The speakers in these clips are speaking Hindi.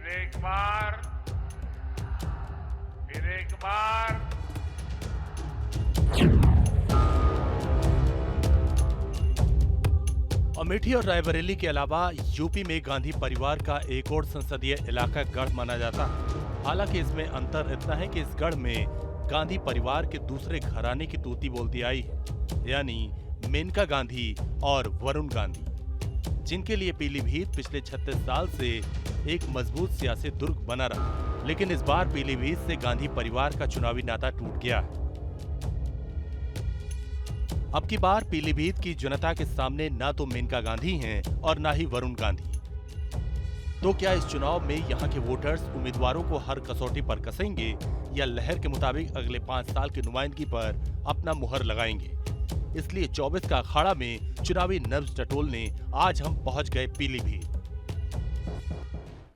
फिर एक बार अमेठी और रायबरेली के अलावा यूपी में गांधी परिवार का एक और संसदीय इलाका गढ़ माना जाता है। हालांकि इसमें अंतर इतना है कि इस गढ़ में गांधी परिवार के दूसरे घराने की तूती बोलती आई है, यानी मेनका गांधी और वरुण गांधी, जिनके लिए पीलीभीत पिछले 36 साल से एक मजबूत सियासी दुर्ग बना रहा। लेकिन इस बार पीलीभीत से गांधी परिवार का चुनावी नाता टूट गया है। अब की बार पीलीभीत की जनता के सामने ना तो मेनका गांधी हैं और ना ही वरुण गांधी। तो क्या इस चुनाव में यहाँ के वोटर्स उम्मीदवारों को हर कसौटी पर कसेंगे या लहर के मुताबिक अगले 5 साल की नुमाइंदगी पर अपना मुहर लगाएंगे? इसलिए 24 का अखाड़ा में चुनावी नब्ज टटोलने आज हम पहुंच गए पीलीभीत।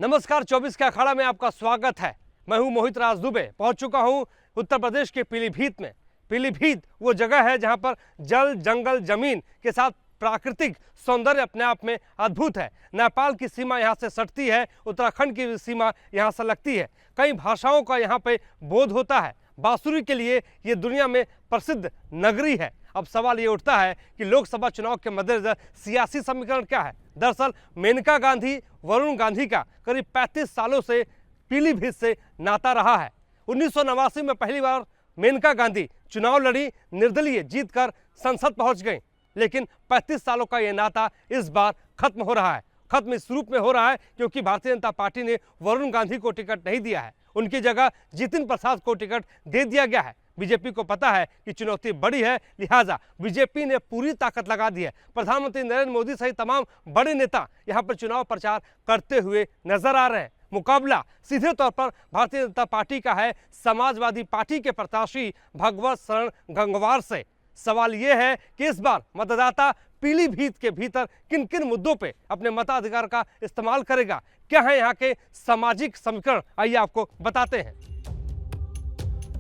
नमस्कार, 24 के अखाड़ा में आपका स्वागत है। मैं हूं मोहित राज दुबे। पहुंच चुका हूं उत्तर प्रदेश के पीलीभीत में। पीलीभीत वो जगह है जहां पर जल, जंगल, जमीन के साथ प्राकृतिक सौंदर्य अपने आप में अद्भुत है। नेपाल की सीमा यहाँ से सटती है, उत्तराखंड की सीमा यहाँ से लगती है। कई भाषाओं का यहाँ पे बोध होता है। बांसुरी के लिए ये दुनिया में प्रसिद्ध नगरी है। अब सवाल ये उठता है कि लोकसभा चुनाव के मद्देनजर सियासी समीकरण क्या है। दरअसल मेनका गांधी, वरुण गांधी का करीब 35 सालों से पीलीभीत से नाता रहा है। 1989 में पहली बार मेनका गांधी चुनाव लड़ी, निर्दलीय जीतकर संसद पहुंच गई। लेकिन 35 सालों का यह नाता इस बार खत्म हो रहा है। खत्म इस रूप में हो रहा है क्योंकि भारतीय जनता पार्टी ने वरुण गांधी को टिकट नहीं दिया है। उनकी जगह जितिन प्रसाद को टिकट दे दिया गया है। बीजेपी को पता है कि चुनौती बड़ी है, लिहाजा बीजेपी ने पूरी ताकत लगा दी है। प्रधानमंत्री नरेंद्र मोदी सहित तमाम बड़े नेता यहां पर चुनाव प्रचार करते हुए नजर आ रहे हैं। मुकाबला सीधे तौर पर भारतीय जनता पार्टी का है समाजवादी पार्टी के प्रत्याशी भगवत शरण गंगवार से। सवाल यह है कि इस बार मतदाता पीलीभीत के भीतर किन किन मुद्दों पे अपने मताधिकार का इस्तेमाल करेगा, क्या है यहाँ के सामाजिक समीकरण, आइए आपको बताते हैं।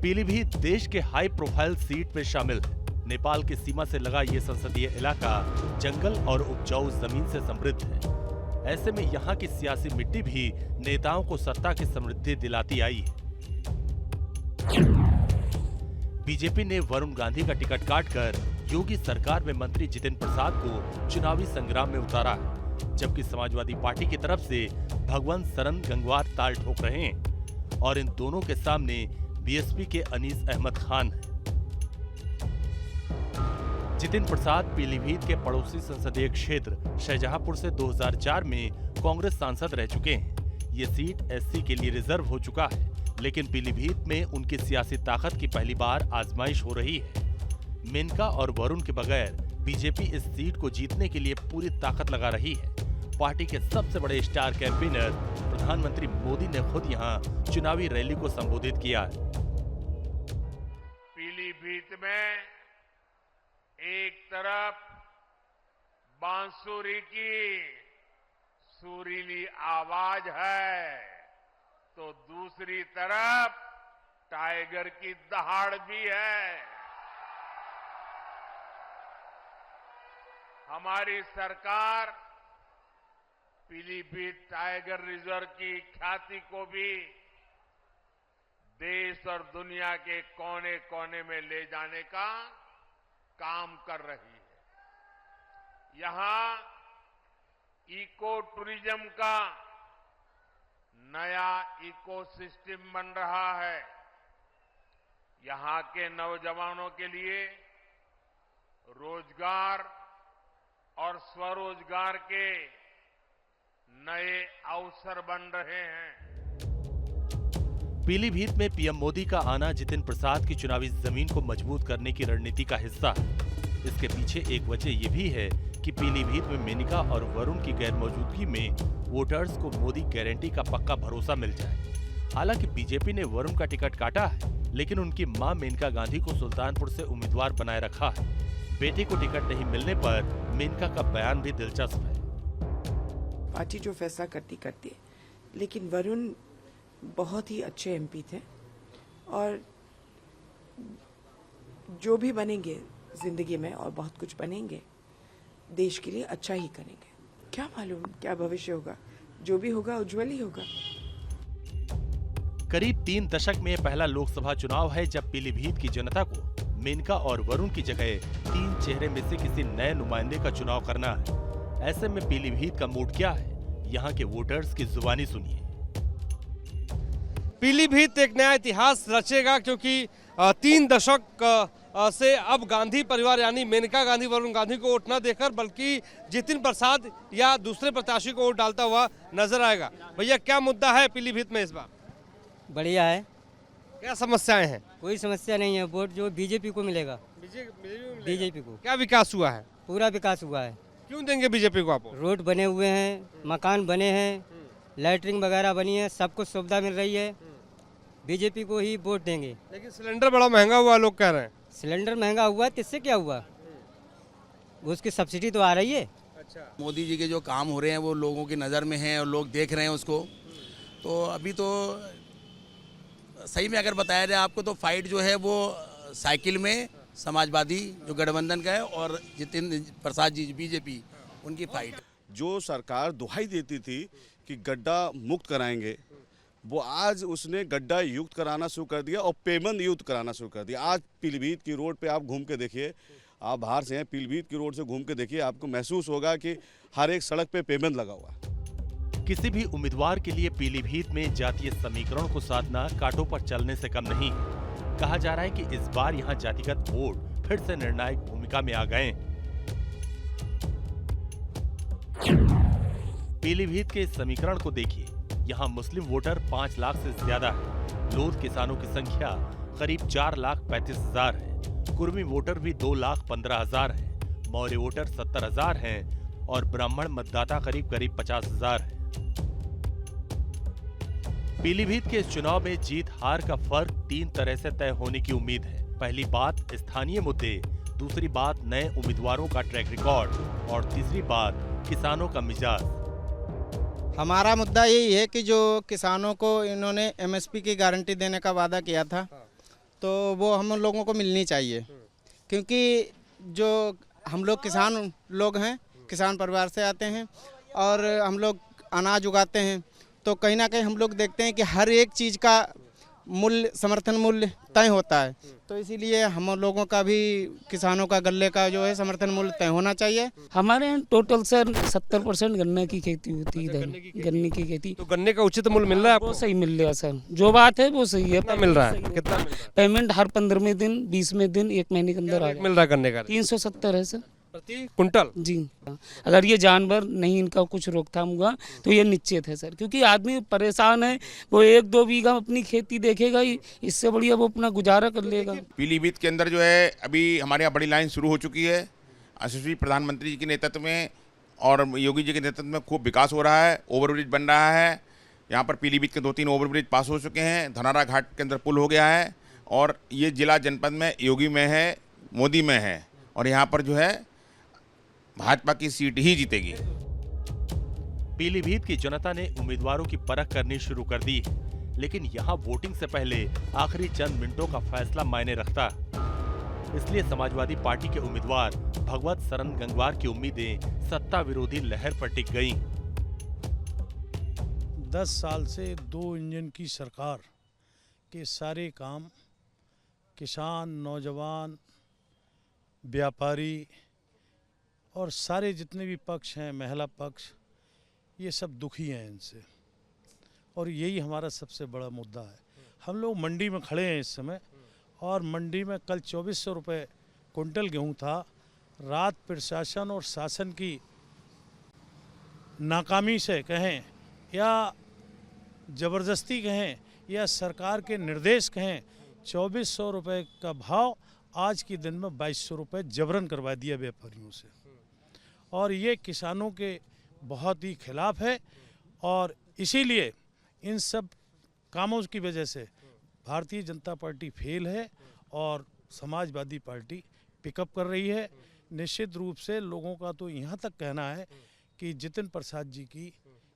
पीलीभीत देश के हाई प्रोफाइल सीट में शामिल है। नेपाल की सीमा से लगा ये संसदीय इलाका जंगल और उपजाऊ जमीन से समृद्ध है। ऐसे में यहाँ की सियासी मिट्टी भी नेताओं को सत्ता की समृद्धि दिलाती आई है। बीजेपी ने वरुण गांधी का टिकट काटकर योगी सरकार में मंत्री जितिन प्रसाद को चुनावी संग्राम में उतारा है, जबकि समाजवादी पार्टी की तरफ से भगवंत शरण गंगवार ताल ठोक रहे हैं और इन दोनों के सामने बीएसपी के अनीस अहमद खान हैं। जितिन प्रसाद पीलीभीत के पड़ोसी संसदीय क्षेत्र शाहजहांपुर से 2004 में कांग्रेस सांसद रह चुके हैं। ये सीट एससी के लिए रिजर्व हो चुका है, लेकिन पीलीभीत में उनकी सियासी ताकत की पहली बार आजमाइश हो रही है। मेनका और वरुण के बगैर बीजेपी इस सीट को जीतने के लिए पूरी ताकत लगा रही है। पार्टी के सबसे बड़े स्टार कैंपेनर प्रधानमंत्री मोदी ने खुद यहाँ चुनावी रैली को संबोधित किया है। पीलीभीत में एक तरफ बांसुरी की सुरीली आवाज है तो दूसरी तरफ टाइगर की दहाड़ भी है। हमारी सरकार पीलीभीत टाइगर रिजर्व की ख्याति को भी देश और दुनिया के कोने कोने में ले जाने का काम कर रही है। यहां इको टूरिज्म का नया इकोसिस्टम बन रहा है। यहां के नौजवानों के लिए रोजगार और स्वरोजगार के नए अवसर बन रहे हैं। पीलीभीत में पीएम मोदी का आना जितिन प्रसाद की चुनावी जमीन को मजबूत करने की रणनीति का हिस्सा है। इसके पीछे एक वजह यह भी है कि पीलीभीत में मेनका और वरुण की गैर मौजूदगी में वोटर्स को मोदी गारंटी का पक्का भरोसा मिल जाए। हालांकि बीजेपी ने वरुण का टिकट काटा है, लेकिन उनकी मां मेनका गांधी को सुल्तानपुर से उम्मीदवार बनाए रखा है। बेटे को टिकट नहीं मिलने पर मेनका का बयान भी दिलचस्प है। पार्टी जो फैसला करती, लेकिन वरुण बहुत ही अच्छे एमपी थे और जो भी बनेंगे जिंदगी में और बहुत कुछ बनेंगे, देश के लिए अच्छा ही करेंगे। क्या मालूम क्या भविष्य होगा, जो भी होगा उज्जवल ही होगा। करीब 3 दशक में पहला लोकसभा चुनाव है जब पीलीभीत की जनता को मेनका और वरुण की जगह 3 चेहरे में से किसी नए नुमाइंदे का चुनाव करना है। ऐसे में पीलीभीत का मूड क्या है, यहाँ के वोटर्स की जुबानी सुनिए। पीलीभीत एक नया इतिहास रचेगा क्योंकि 3 दशक से अब गांधी परिवार यानी मेनका गांधी वरुण गांधी को वोट न देकर बल्कि जितिन प्रसाद या दूसरे प्रत्याशी को वोट डालता हुआ नजर आएगा। भैया क्या मुद्दा है पीलीभीत में इस बार? बढ़िया है, क्या समस्याएं हैं? कोई समस्या नहीं है। वोट जो बीजेपी को मिलेगा, बीजेपी को। क्या विकास हुआ है? पूरा विकास हुआ है। क्यों देंगे बीजेपी को आप? रोड बने हुए हैं, मकान बने हैं, लैटरिन वगैरह बनी है, सब कुछ सुविधा मिल रही है। बीजेपी को ही वोट देंगे। लेकिन सिलेंडर बड़ा महंगा हुआ लोग कह रहे हैं। सिलेंडर महंगा हुआ, किससे क्या हुआ? उसकी सब्सिडी तो आ रही है। अच्छा, मोदी जी के जो काम हो रहे हैं वो लोगों की नज़र में हैं और लोग देख रहे हैं उसको। तो अभी तो सही में अगर बताया जाए आपको तो फाइट जो है वो साइकिल में समाजवादी जो गठबंधन का है और जितिन प्रसाद जी बीजेपी, उनकी फाइट। जो सरकार दुहाई देती थी कि गड्ढा मुक्त कराएंगे, वो आज उसने गड्ढा युक्त कराना शुरू कर दिया और पेमेंट युक्त कराना शुरू कर दिया। आज पीलीभीत की रोड पे आप घूम के देखिए, आप बाहर से हैं, पीलीभीत की रोड से घूम के देखिए, आपको महसूस होगा कि हर एक सड़क पे पेमेंट लगा हुआ है। किसी भी उम्मीदवार के लिए पीलीभीत में जातीय समीकरण को साधना कांटों पर चलने से कम नहीं है। कहा जा रहा है कि इस बार यहाँ जातिगत वोट फिर से निर्णायक भूमिका में आ गए। पीलीभीत के इस समीकरण को देखिए, यहाँ मुस्लिम वोटर 5 लाख से ज्यादा है। लोध किसानों की संख्या करीब 4,35,000 है। कुर्मी वोटर भी 2,15,000 है। मौर्य वोटर 70,000 हैं और ब्राह्मण मतदाता करीब 50,000 है। पीलीभीत के इस चुनाव में जीत हार का फर्क 3 तरह से तय होने की उम्मीद है। पहली बात स्थानीय मुद्दे, दूसरी बात नए उम्मीदवारों का ट्रैक रिकॉर्ड और तीसरी बात किसानों का मिजाज। हमारा मुद्दा यही है कि जो किसानों को इन्होंने एमएसपी की गारंटी देने का वादा किया था तो वो हम लोगों को मिलनी चाहिए, क्योंकि जो हम लोग किसान लोग हैं, किसान परिवार से आते हैं और हम लोग अनाज उगाते हैं, तो कहीं ना कहीं हम लोग देखते हैं कि हर एक चीज़ का मूल्य, समर्थन मूल्य तय होता है। तो इसीलिए हम लोगों का भी, किसानों का गन्ने का जो है समर्थन मूल्य तय होना चाहिए। हमारे यहाँ टोटल सर 70% गन्ने की खेती होती है इधर, गन्ने की खेती। तो गन्ने का उचित मूल्य मिल रहा है आपको? वो सही मिल रहा है सर, जो बात है वो सही है। कितना मिल रहा है? कितना पेमेंट हर 15वें दिन, 20वें दिन, 1 महीने के अंदर आ मिल रहा है गन्ने का? 370 है सर प्रति कुंटल जी। अगर ये जानवर नहीं, इनका कुछ रोकथाम हुआ तो ये निश्चित है सर, क्योंकि आदमी परेशान है। वो 1-2 बीघा अपनी खेती देखेगा, इससे बढ़िया वो अपना गुजारा कर लेगा। पीलीभीत के अंदर जो है अभी हमारे यहाँ बड़ी लाइन शुरू हो चुकी है। यशस्वी प्रधानमंत्री जी के नेतृत्व में और योगी जी के नेतृत्व में खूब विकास हो रहा है। ओवरब्रिज बन रहा है। यहाँ पर पीलीभीत के 2-3 ओवरब्रिज पास हो चुके हैं। धनारा घाट के अंदर पुल हो गया है और ये जिला जनपद में योगी में है, मोदी में है और यहाँ पर जो है भाजपा की सीट ही जीतेगी। पीलीभीत की जनता ने उम्मीदवारों की परख करनी शुरू कर दी है, लेकिन यहाँ वोटिंग से पहले आखिरी चंद मिनटों का फैसला मायने रखता है। इसलिए समाजवादी पार्टी के उम्मीदवार भगवत सरन गंगवार की उम्मीदें सत्ता विरोधी लहर पर टिक गईं। 10 साल से 2 इंजन की सरकार के सारे काम किसान, नौजवान, व्यापारी और सारे जितने भी पक्ष हैं, महिला पक्ष, ये सब दुखी हैं इनसे और यही हमारा सबसे बड़ा मुद्दा है। हम लोग मंडी में खड़े हैं इस समय और मंडी में कल 2400 रुपये कुंटल गेहूं था। रात प्रशासन और शासन की नाकामी से कहें या ज़बरदस्ती कहें या सरकार के निर्देश कहें, 2400 रुपये का भाव आज के दिन में 2200 रुपये जबरन करवा दिया व्यापारियों से और ये किसानों के बहुत ही खिलाफ है। और इसीलिए इन सब कामों की वजह से भारतीय जनता पार्टी फेल है और समाजवादी पार्टी पिकअप कर रही है। निश्चित रूप से लोगों का तो यहाँ तक कहना है कि जितिन प्रसाद जी की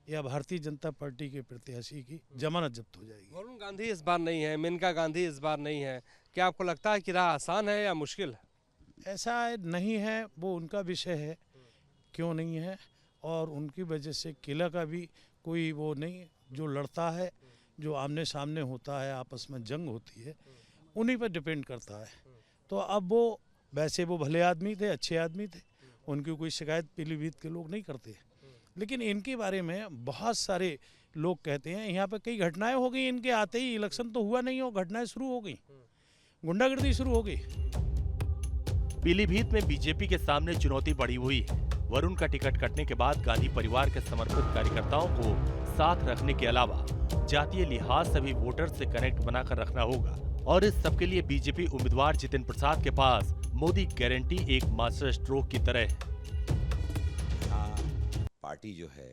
या भारतीय जनता पार्टी के प्रत्याशी की जमानत जब्त हो जाएगी। वरुण गांधी इस बार नहीं है, मेनका गांधी इस बार नहीं है। क्या आपको लगता है कि राह आसान है या मुश्किल है? ऐसा नहीं है, वो उनका विषय है, क्यों नहीं है। और उनकी वजह से किला का भी कोई वो नहीं, जो लड़ता है जो आमने सामने होता है, आपस में जंग होती है, उन्हीं पर डिपेंड करता है। तो अब वो वैसे वो भले आदमी थे, अच्छे आदमी थे, उनकी कोई शिकायत पीलीभीत के लोग नहीं करते, लेकिन इनके बारे में बहुत सारे लोग कहते हैं यहाँ पे कई घटनाएं हो गई, इनके आते ही इलेक्शन तो हुआ नहीं हो, घटनाएं शुरू हो गई, गुंडागर्दी शुरू हो गई। पीलीभीत में बीजेपी के सामने चुनौती बढ़ी हुई है। वरुण का टिकट कटने के बाद गांधी परिवार के समर्पित कार्यकर्ताओं को साथ रखने के अलावा जातीय लिहाज से भी वोटर से कनेक्ट बनाकर रखना होगा और इस सब के लिए बीजेपी उम्मीदवार जितिन प्रसाद के पास मोदी गारंटी एक मास्टर स्ट्रोक की तरह है। पार्टी जो है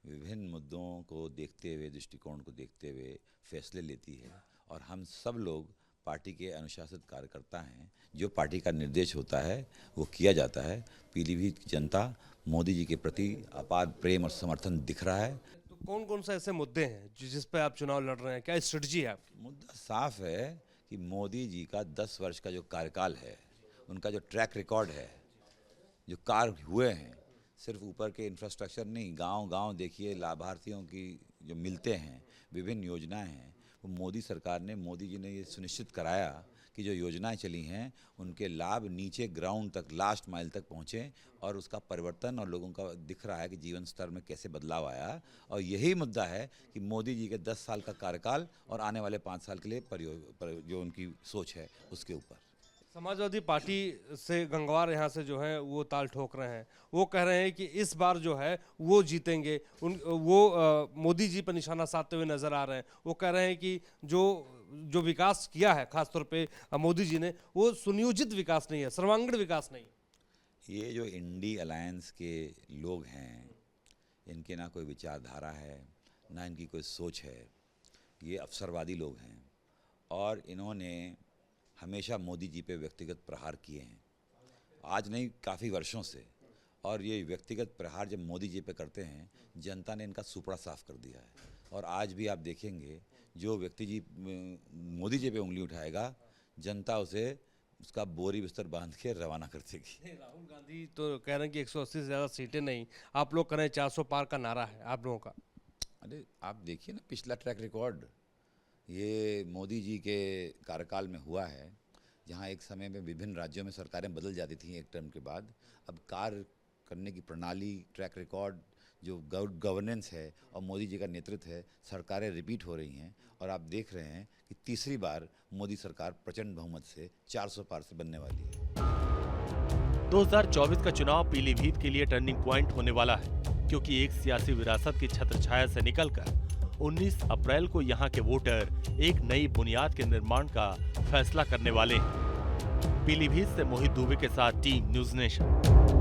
विभिन्न मुद्दों को देखते हुए, दृष्टिकोण को देखते हुए फैसले लेती है और हम सब लोग पार्टी के अनुशासित कार्यकर्ता हैं। जो पार्टी का निर्देश होता है वो किया जाता है। पीलीभीत की जनता मोदी जी के प्रति अपार प्रेम और समर्थन दिख रहा है। तो कौन कौन से ऐसे मुद्दे हैं जिस पे आप चुनाव लड़ रहे हैं, क्या स्ट्रेटजी है आपकी? मुद्दा साफ है कि मोदी जी का 10 वर्ष का जो कार्यकाल है, उनका जो ट्रैक रिकॉर्ड है, जो कार्य हुए हैं, सिर्फ ऊपर के इंफ्रास्ट्रक्चर नहीं, गांव-गांव देखिए लाभार्थियों की जो मिलते हैं, विभिन्न योजनाएं हैं, वो मोदी सरकार ने, मोदी जी ने ये सुनिश्चित कराया कि जो योजनाएं चली हैं उनके लाभ नीचे ग्राउंड तक, लास्ट माइल तक पहुँचे और उसका परिवर्तन और लोगों का दिख रहा है कि जीवन स्तर में कैसे बदलाव आया। और यही मुद्दा है कि मोदी जी के 10 साल का कार्यकाल और आने वाले 5 साल के लिए जो उनकी सोच है उसके ऊपर। समाजवादी पार्टी से गंगवार यहाँ से जो है वो ताल ठोक रहे हैं, वो कह रहे हैं कि इस बार जो है वो जीतेंगे, मोदी जी पर निशाना साधते हुए नजर आ रहे हैं। वो कह रहे हैं कि जो विकास किया है खासतौर पे मोदी जी ने, वो सुनियोजित विकास नहीं है, सर्वांगीण विकास नहीं। ये जो इंडी अलायंस के लोग हैं, इनके ना कोई विचारधारा है, ना इनकी कोई सोच है, ये अवसरवादी लोग हैं और इन्होंने हमेशा मोदी जी पे व्यक्तिगत प्रहार किए हैं, आज नहीं काफ़ी वर्षों से। और ये व्यक्तिगत प्रहार जब मोदी जी पे करते हैं, जनता ने इनका सुपड़ा साफ कर दिया है। और आज भी आप देखेंगे जो व्यक्ति जी मोदी जी पे उंगली उठाएगा, जनता उसे उसका बोरी बिस्तर बांध के रवाना कर देगी। राहुल गांधी तो कह रहे हैं कि 180 से ज़्यादा सीटें नहीं, आप लोग कह रहे हैं 400 पार का नारा है आप लोगों का। अरे आप देखिए ना पिछला ट्रैक रिकॉर्ड, ये मोदी जी के कार्यकाल में हुआ है, जहाँ एक समय में विभिन्न राज्यों में सरकारें बदल जाती थीं एक टर्म के बाद। अब कार्य करने की प्रणाली, ट्रैक रिकॉर्ड, जो गवर्नेंस है और मोदी जी का नेतृत्व है, सरकारें रिपीट हो रही हैं और आप देख रहे हैं कि तीसरी बार मोदी सरकार प्रचंड बहुमत से 400 पार से बनने वाली है। 2024 का चुनाव पीलीभीत के लिए टर्निंग पॉइंट होने वाला है, क्योंकि एक सियासी विरासत की छत्रछाया से निकलकर 19 अप्रैल को यहाँ के वोटर एक नई बुनियाद के निर्माण का फैसला करने वाले हैं। पीलीभीत से मोहित दुबे के साथ टीम न्यूज़ नेशन।